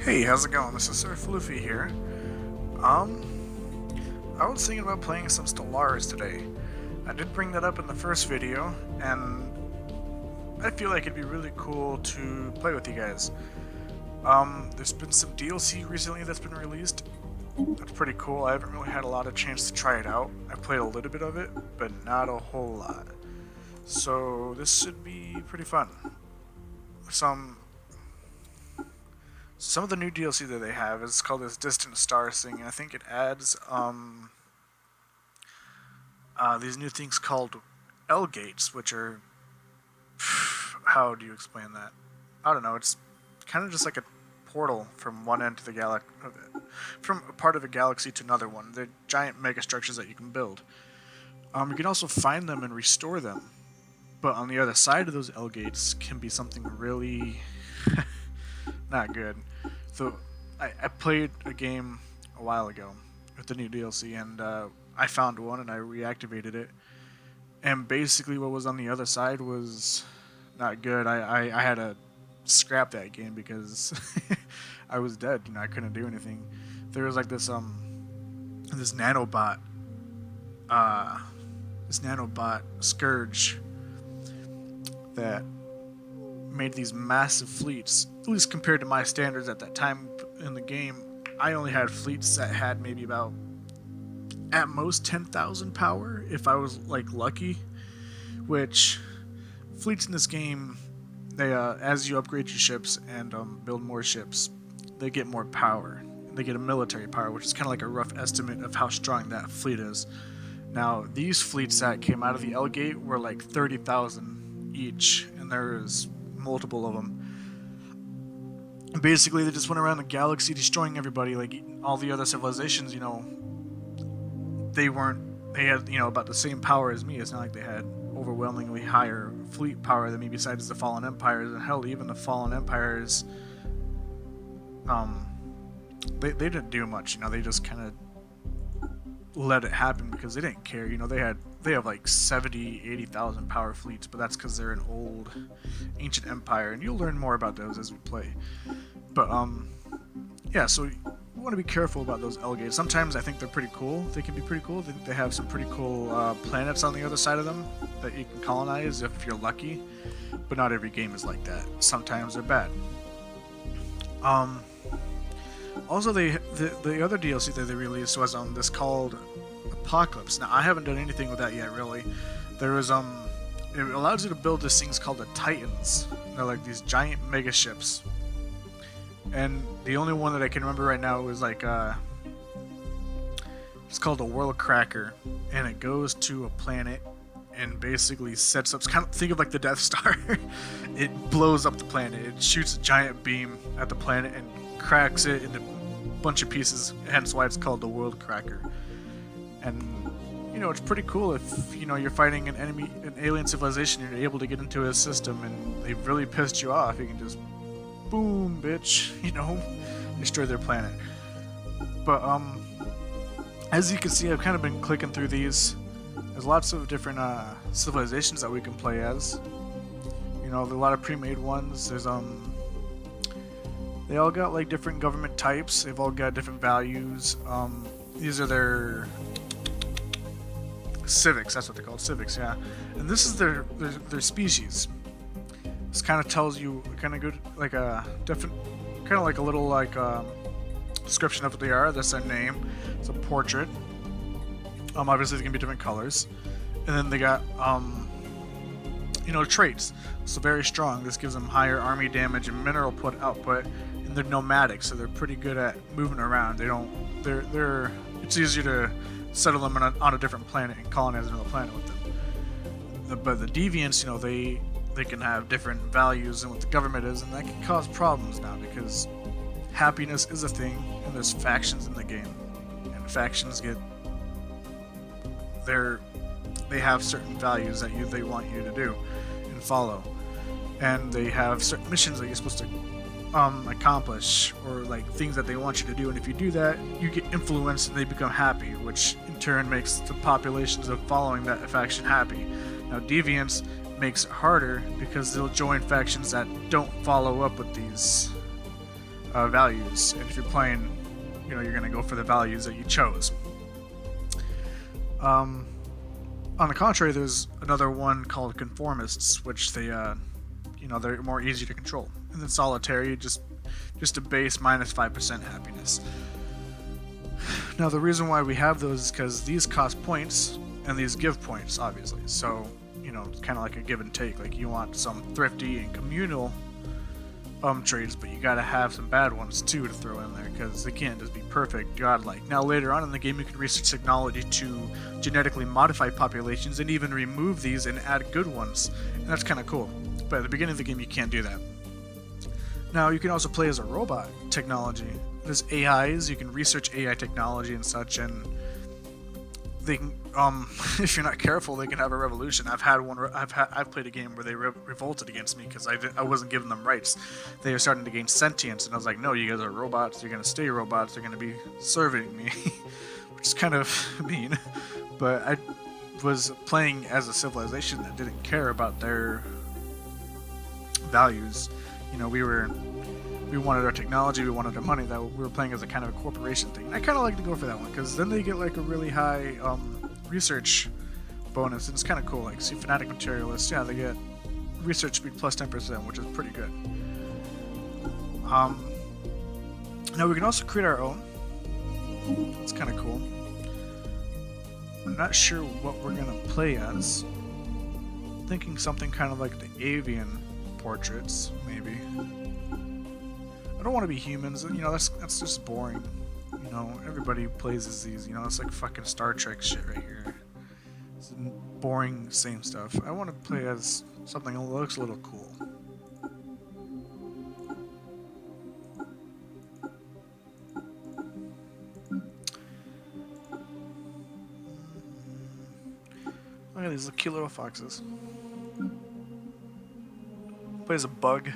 Hey, how's it going? This is Sir Floofy here. Um, I was thinking about playing some Stellaris today. I did bring that up in the first video, and I feel like it'd be really cool to play with you guys. There's been some DLC recently that's been released. That's pretty cool. I haven't really had a lot of chance to try it out. I played a little bit of it, but not a whole lot. So this should be pretty fun. Some of the new DLC that they have is called this Distant Stars thing. I think it adds these new things called L gates, which are how do you explain that? I don't know. It's kind of just like a portal from one end to the from a part of a galaxy to another one. They're giant megastructures that you can build. You can also find them and restore them, but on the other side of those L gates can be something really not good. So I played a game a while ago with the new DLC, and I found one and I reactivated it, and basically what was on the other side was not good. I had to scrap that game because I was dead. I couldn't do anything. There was like this nanobot scourge that made these massive fleets. At least compared to my standards at that time in the game, I only had fleets that had maybe about at most 10,000 power if I was like lucky. Which fleets in this game, they as you upgrade your ships and build more ships, they get more power. They get a military power, which is kind of like a rough estimate of how strong that fleet is. Now these fleets that came out of the L Gate were like 30,000 each, and there's multiple of them. And basically they just went around the galaxy destroying everybody. Like all the other civilizations, they had about the same power as me. It's not like they had overwhelmingly higher fleet power than me, besides the fallen empires. And hell, even the fallen empires, they didn't do much. They just kind of let it happen because they didn't care. They have like 80,000 power fleets, but that's because they're an old ancient empire, and you'll learn more about those as we play. But yeah, so you want to be careful about those L gates. Sometimes I think they're pretty cool. They can be pretty cool. They have some pretty cool planets on the other side of them that you can colonize if you're lucky, but not every game is like that. Sometimes they're bad. Also, the other DLC that they released was this called Apocalypse. Now I haven't done anything with that yet, really. There was it allows you to build these things called the Titans. They're like these giant mega ships. And the only one that I can remember right now is like it's called a World Cracker, and it goes to a planet and basically sets up. Think of like the Death Star. It blows up the planet. It shoots a giant beam at the planet and cracks it into a bunch of pieces. Hence why it's called the World Cracker. And it's pretty cool if you're fighting an alien civilization and you're able to get into a system and they've really pissed you off. You can just boom, bitch, destroy their planet. But as you can see, I've kind of been clicking through these. There's lots of different civilizations that we can play as. There's a lot of pre-made ones. There's they all got like different government types. They've all got different values. These are their civics. That's what they're called, civics. Yeah, and this is their species. This kind of tells you kind of good, like a different, kind of like a little like description of what they are. That's their name. It's a portrait. Obviously, they can be different colors, and then they got traits. So very strong. This gives them higher army damage and mineral output, and they're nomadic, so they're pretty good at moving around. It's easier to settle them on a different planet and colonize another planet with them. But the deviants, they can have different values than what the government is, and that can cause problems now because happiness is a thing, and there's factions in the game, and factions they have certain values that they want you to do and follow, and they have certain missions that you're supposed to accomplish, or like things that they want you to do, and if you do that, you get influenced and they become happy, which in turn makes the populations of following that faction happy. Now deviants makes it harder because they'll join factions that don't follow up with these values, and if you're playing, you're going to go for the values that you chose. On the contrary, there's another one called conformists, which they're more easy to control. And then solitary, just a base minus 5% happiness. Now, the reason why we have those is because these cost points and these give points, obviously. So, it's kind of like a give and take. Like, you want some thrifty and communal trades, but you gotta have some bad ones too to throw in there, because they can't just be perfect, godlike. Now, later on in the game, you can research technology to genetically modify populations and even remove these and add good ones, and that's kind of cool. But at the beginning of the game, you can't do that. Now, you can also play as a robot technology. There's AIs, you can research AI technology and such, and they can, if you're not careful, they can have a revolution. I've played a game where they revolted against me because I wasn't giving them rights. They were starting to gain sentience, and I was like, no, you guys are robots, you're going to stay robots, you're going to be serving me, which is kind of mean. But I was playing as a civilization that didn't care about their values. We wanted our technology, we wanted our money, that we were playing as a kind of a corporation thing. And I kind of like to go for that one, because then they get like a really high research bonus, and it's kind of cool. Like, see, Fanatic Materialists, yeah, they get research speed plus 10%, which is pretty good. Now we can also create our own. It's kind of cool. I'm not sure what we're going to play as. I'm thinking something kind of like the avian portraits, maybe. I don't want to be humans, that's just boring. Everybody plays as these, it's like fucking Star Trek shit right here. It's boring, same stuff. I want to play as something that looks a little cool. Look at these cute little foxes. Play as a bug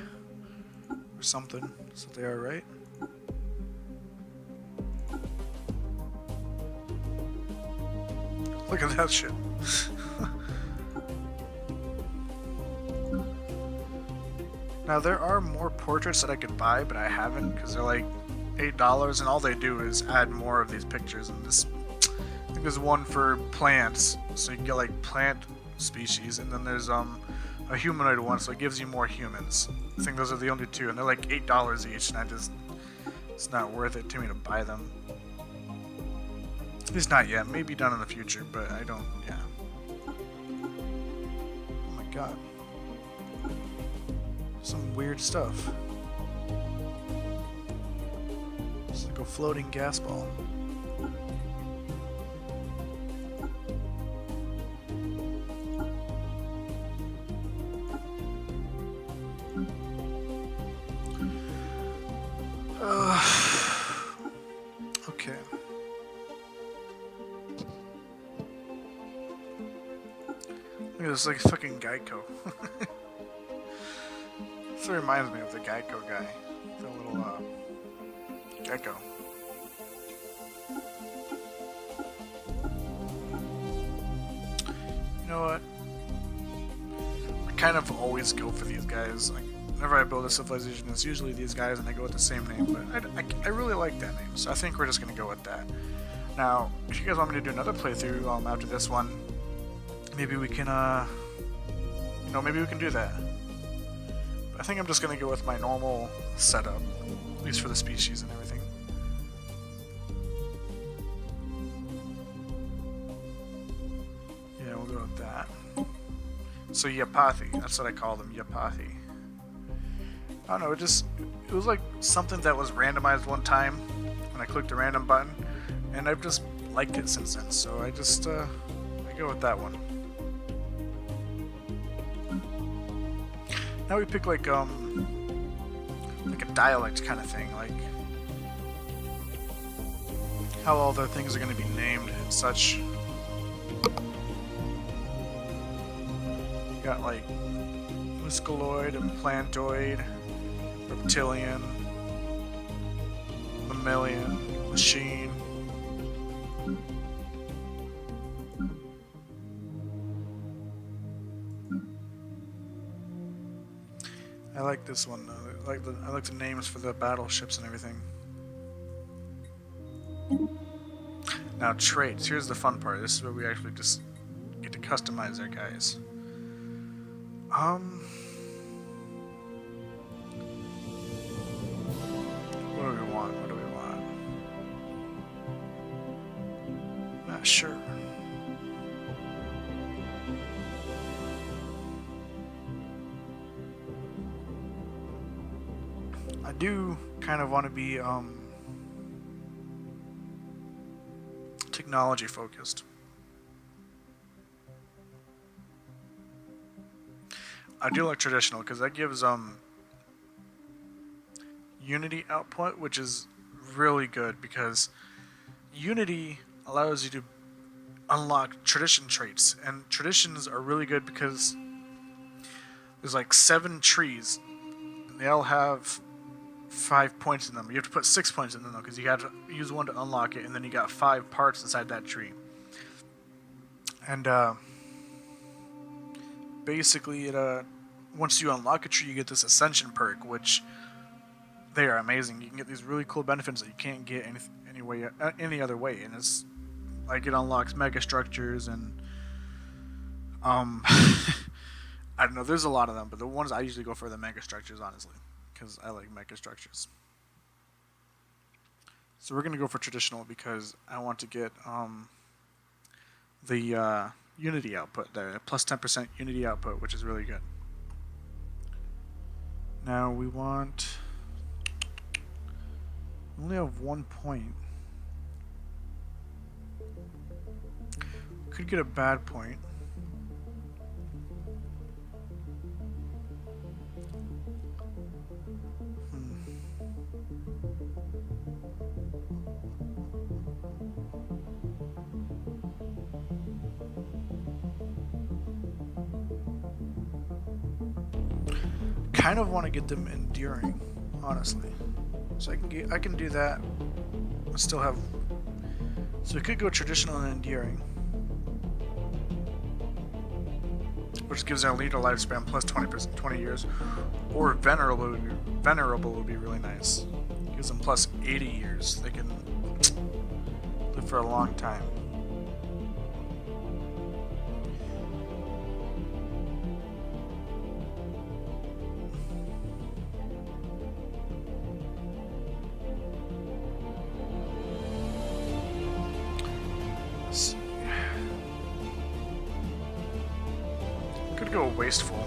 or something. That's what they are, right? Look at that shit. Now, there are more portraits that I could buy, but I haven't, because they're like $8, and all they do is add more of these pictures. And this, I think there's one for plants, so you can get like plant species, and then there's a humanoid one, so it gives you more humans. I think those are the only two, and they're like $8 each, and it's not worth it to me to buy them. At least not yet. Maybe done in the future, but I don't, yeah. Oh my god. Some weird stuff. It's like a floating gas ball. Okay. Look at this, like fucking Geico. This reminds me of the Geico guy. The little gecko. You know what? I kind of always go for these guys. Like, whenever I build a civilization, it's usually these guys, and I go with the same name. But I really like that name, so I think we're just gonna go with that. Now, if you guys want me to do another playthrough after this one, maybe we can, maybe we can do that. But I think I'm just gonna go with my normal setup, at least for the species and everything. Yeah, we'll go with that. So Yapathi, that's what I call them, Yapathi. I don't know, it was like something that was randomized one time when I clicked the random button, and I've just liked it since then, so I just, I go with that one. Now we pick like a dialect kind of thing, like how all the things are going to be named and such. You got like musculoid and plantoid, reptilian, mammalian, machine. I like this one though. I like the names for the battleships and everything. Now traits. Here's the fun part. This is where we actually just get to customize our guys. What do we want? What do we want? Not sure. I do kind of want to be technology focused. I do like traditional because that gives Unity output, which is really good because Unity allows you to unlock tradition traits, and traditions are really good because there's like 7 trees and they all have 5 points in them. You have to put 6 points in them though, because you got to use one to unlock it, and then you got 5 parts inside that tree. And basically, it once you unlock a tree, you get this Ascension perk, which they are amazing. You can get these really cool benefits that you can't get any other way, and it's like it unlocks mega structures and I don't know. There's a lot of them, but the ones I usually go for are the mega structures, honestly, because I like mega structures. So we're gonna go for traditional because I want to get the Unity output there, plus 10% Unity output, which is really good. Now we want. We only have 1 point. Could get a bad point. Kind of want to get them enduring, honestly. So I can do that. I still have. So we could go traditional and enduring, which gives our leader lifespan plus 20 years, or venerable. Venerable would be really nice. Gives them plus 80 years. They can live for a long time. Could go wasteful.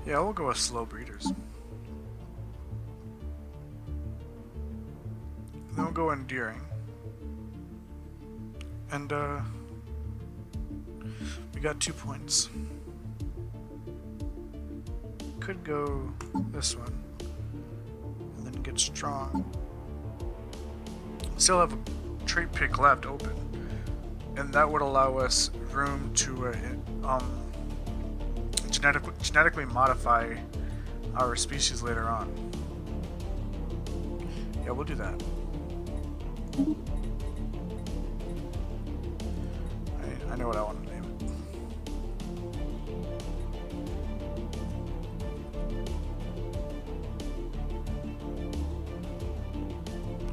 Yeah, we'll go with slow breeders. Then we'll go enduring. And we got 2 points. Could go this one. And then get strong. Still have a trait pick left open. And that would allow us room to genetically modify our species later on. Yeah, we'll do that. I know what I want to name it.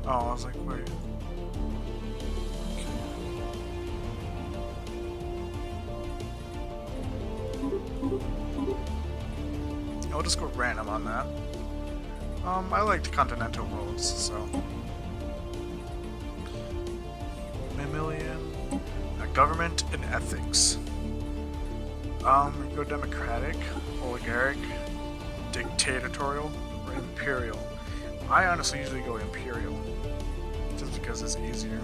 Oh, I was like, wait. I'll just go random on that. I liked continental worlds, so. Mammalian, government and ethics. We go democratic, oligarchic, dictatorial, or imperial. I honestly usually go imperial, just because it's easier.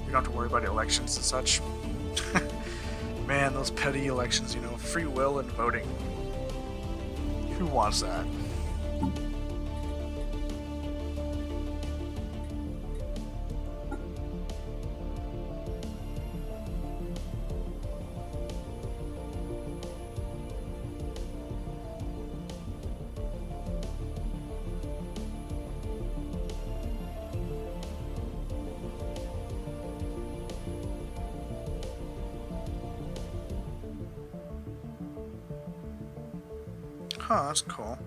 You don't have to worry about elections and such. Man, those petty elections, you know, free will and voting. Who wants that? Huh, that's cool.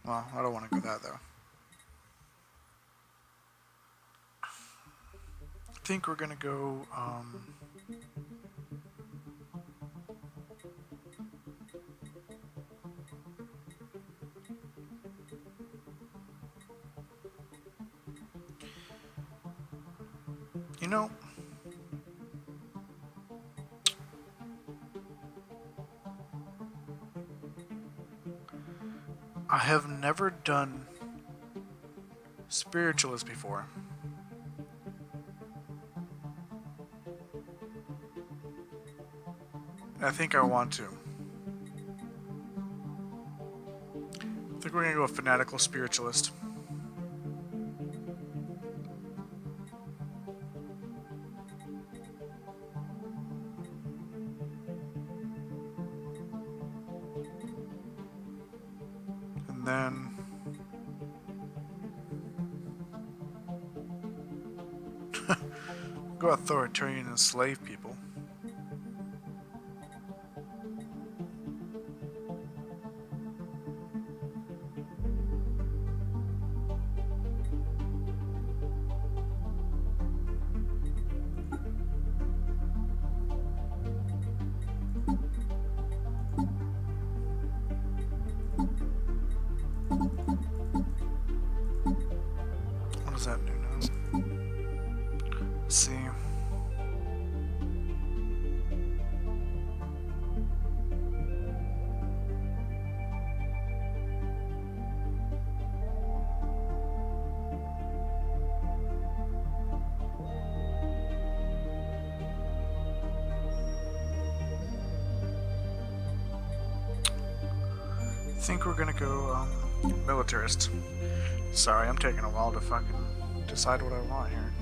Well, I don't want to go that though. I think we're gonna go, you know, I have never done spiritualist before. I think I want to. I think we're gonna go fanatical spiritualist. And then go authoritarian and slave people. What does that do now? Let's see. I think we're gonna go militarist. Sorry, I'm taking a while to fucking decide what I want here.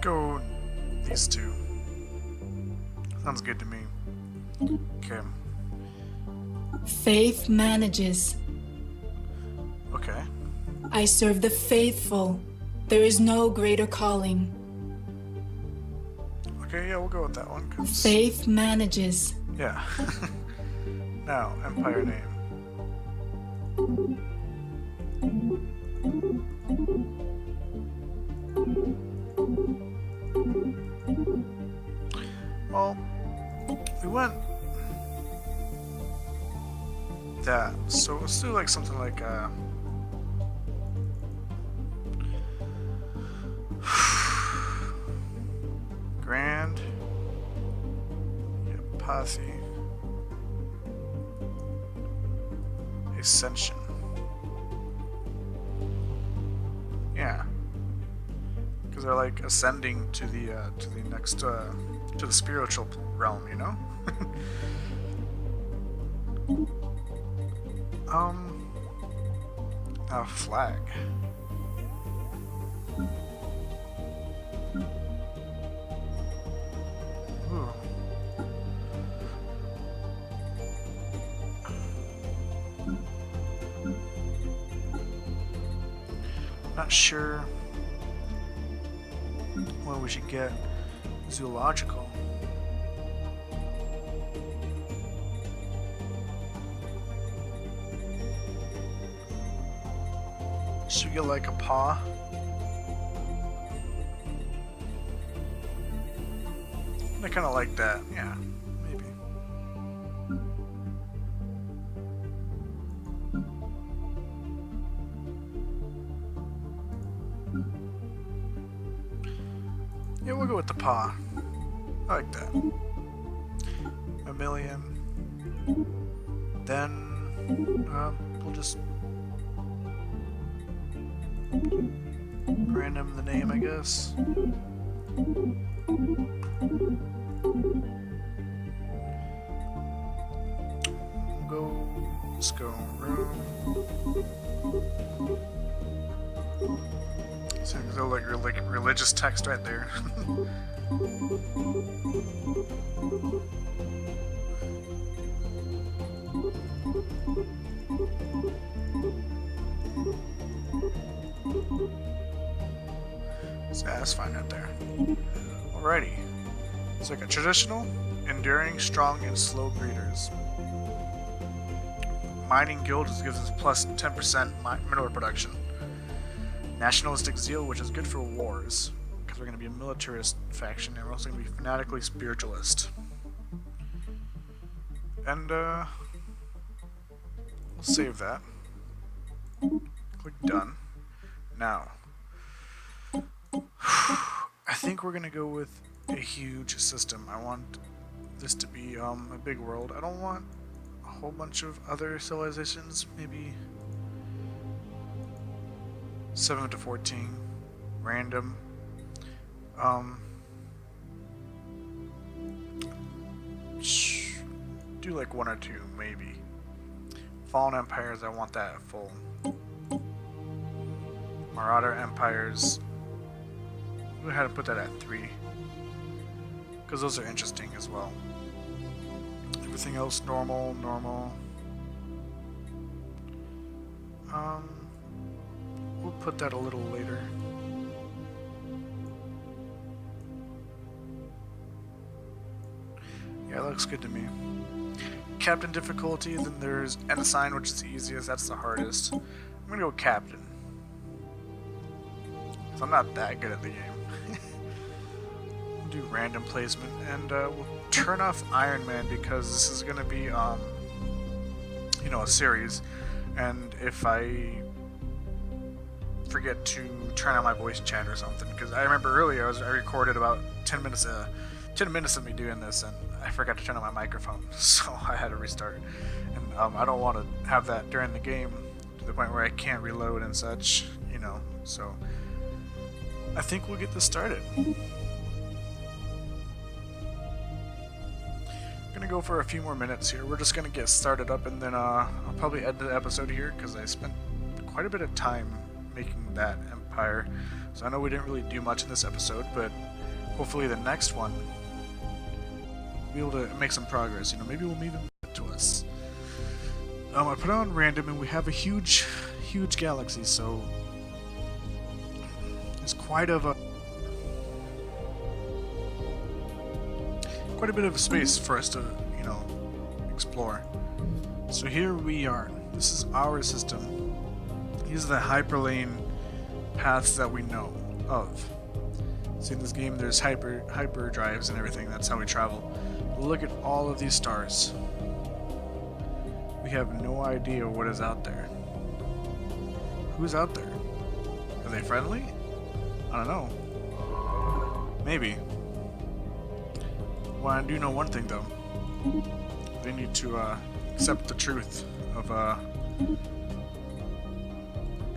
Go these two. Sounds good to me. Okay. Faith manages. Okay. I serve the faithful. There is no greater calling. Okay, yeah, we'll go with that one. Faith manages. Yeah. Now, Empire name. Well, we went that, so let's do like something like Grand Yapathi Ascension. Yeah, because they're like ascending to the next to the spiritual realm, you know. A flag. Ooh. Not sure what we should get. Zoological. Should we get like a paw? I kind of like that. Yeah, maybe. Yeah, we'll go with the paw. I like that. A million. Then we'll just random the name, I guess. Let's go room. So like religious text right there. So that's fine right there. Alrighty. It's like a traditional, enduring, strong, and slow breeders. Mining guild gives us plus 10% mineral production. Nationalistic zeal, which is good for wars, because we're going to be a militarist faction, and we're also going to be fanatically spiritualist. And we'll save that. Click done. Now, I think we're going to go with a huge system. I want this to be a big world. I don't want a whole bunch of other civilizations. Maybe 7 to 14, random. Do like 1 or 2, maybe. Fallen empires, I want that at full. Marauder empires, we had to put that at 3, because those are interesting as well. Everything else normal. We'll put that a little later. Yeah, that looks good to me. Captain difficulty, then there's Ensign, which is the easiest, that's the hardest. I'm gonna go Captain. Because I'm not that good at the game. Do random placement, and we'll turn off Iron Man because this is gonna be, you know, a series. And if I forget to turn on my voice chat or something, because I remember earlier I recorded about 10 minutes of me doing this, and I forgot to turn on my microphone, so I had to restart. And I don't want to have that during the game to the point where I can't reload and such, you know. So I think we'll get this started. Gonna go for a few more minutes here. We're just gonna get started up, and then I'll probably end the episode here because I spent quite a bit of time making that empire. So I know we didn't really do much in this episode, but hopefully the next one we'll be able to make some progress. You know, maybe we'll even get to us. I put it on random, and we have a huge galaxy, so it's quite a bit of a space for us to, you know, explore. So here we are. This is our system. These are the hyperlane paths that we know of. See, in this game there's hyper drives and everything. That's how we travel. But look at all of these stars. We have no idea what is out there. Who's out there? Are they friendly? I don't know. Maybe. Well, I do know one thing though. They need to accept the truth of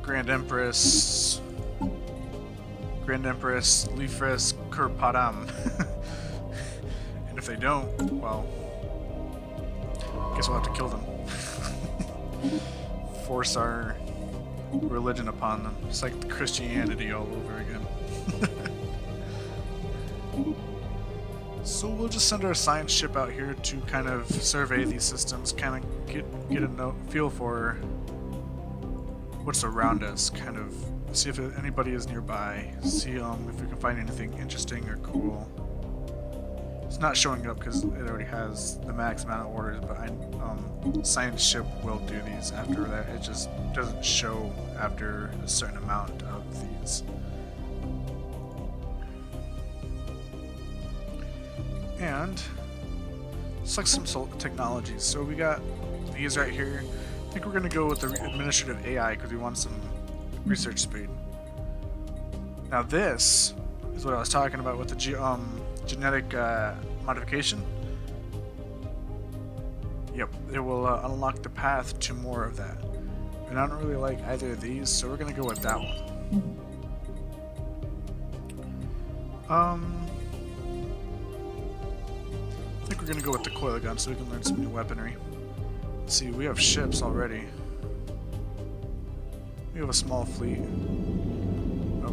Grand Empress Lifres Kurpadam. And if they don't, well, I guess we'll have to kill them. Force our religion upon them. It's like the Christianity all over again. So we'll just send our science ship out here to kind of survey these systems, kind of get a feel for what's around us, kind of see if anybody is nearby, see if we can find anything interesting or cool. It's not showing up because it already has the max amount of orders, but science ship will do these after that. It just doesn't show after a certain amount of these. And select some technologies. So we got these right here. I think we're going to go with the administrative AI because we want some research speed. Now this is what I was talking about with the genetic modification. Yep, it will unlock the path to more of that. And I don't really like either of these, so we're going to go with that one. I think we're going to go with the coil gun so we can learn some new weaponry. Let's see, we have ships already. We have a small fleet.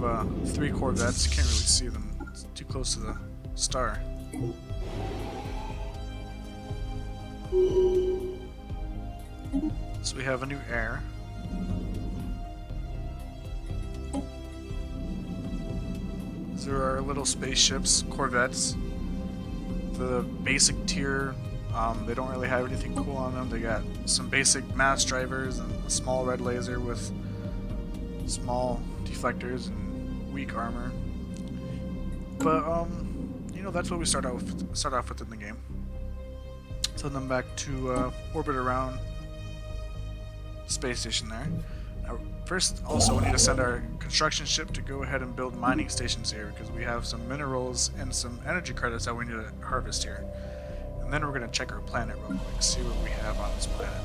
of 3 corvettes. You can't really see them. It's too close to the star. So we have a new heir. These are our little spaceships, corvettes. The basic tier, they don't really have anything cool on them. They got some basic mass drivers and a small red laser with small deflectors and weak armor. But you know, that's what we start off with in the game. Send them back to orbit around the space station there. Now, first, also, we need to send our construction ship to go ahead and build mining stations here because we have some minerals and some energy credits that we need to harvest here. And then we're going to check our planet real quick, see what we have on this planet.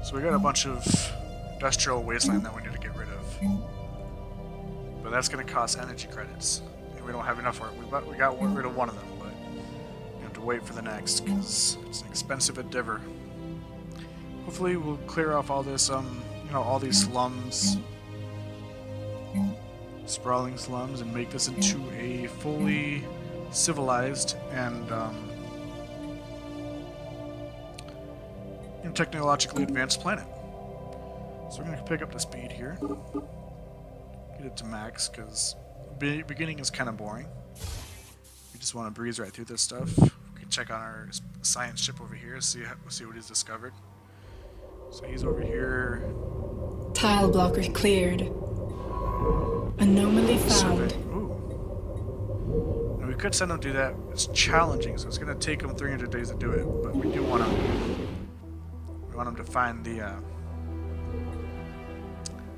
So we got a bunch of industrial wasteland that we need to get rid of. But that's going to cost energy credits. And we don't have enough for it. We got rid of one of them, but we have to wait for the next because it's an expensive endeavor. Hopefully we'll clear off all this, you know, all these slums, sprawling slums, and make this into a fully civilized and you know, technologically advanced planet. So we're going to pick up the speed here, get it to max, because the beginning is kind of boring. We just want to breeze right through this stuff. We can check on our science ship over here, see what he's discovered. So he's over here. Tile blocker cleared. Anomaly found. Ooh. And we could send him to do that. It's challenging, so it's going to take him 300 days to do it. But we do want him. We want him to find the.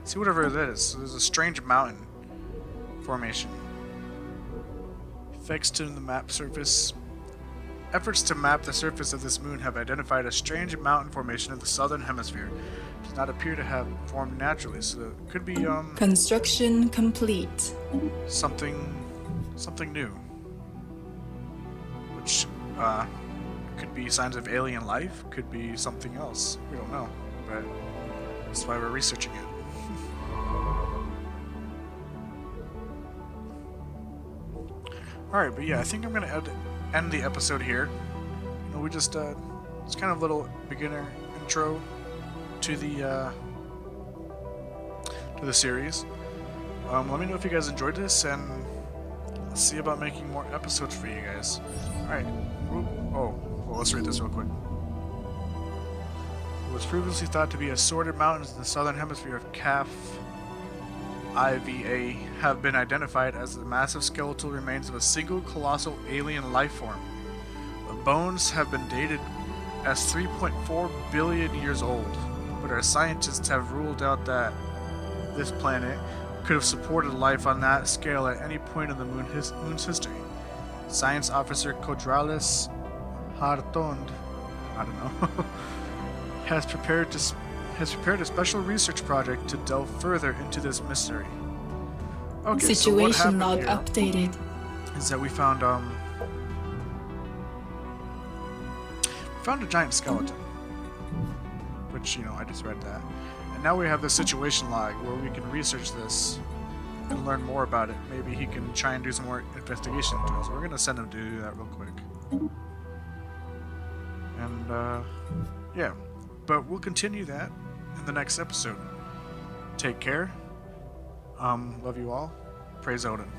See whatever it is. So there's a strange mountain formation. Effects to the map surface. Efforts to map the surface of this moon have identified a strange mountain formation in the southern hemisphere. It does not appear to have formed naturally, so it could be construction complete. Something new. Which could be signs of alien life, could be something else. We don't know, but that's why we're researching it. Alright, but yeah, I think I'm gonna end the episode here. You know, we just it's kind of a little beginner intro to the series. Let me know if you guys enjoyed this, and let's see about making more episodes for you guys. Alright. Well, let's read this real quick. It was previously thought to be assorted mountains in the southern hemisphere of Calf IVA have been identified as the massive skeletal remains of a single colossal alien life form. The bones have been dated as 3.4 billion years old, but our scientists have ruled out that this planet could have supported life on that scale at any point in the moon's history. Science Officer Codralis Hartond, I don't know, has prepared a special research project to delve further into this mystery. Okay, Situation log updated. Is that we found a giant skeleton, which, you know, I just read that, and now we have the situation log where we can research this and learn more about it. Maybe he can try and do some more investigation into it. So we're gonna send him to do that real quick, and yeah, but we'll continue that in the next episode. Take care. Love you all. Praise Odin.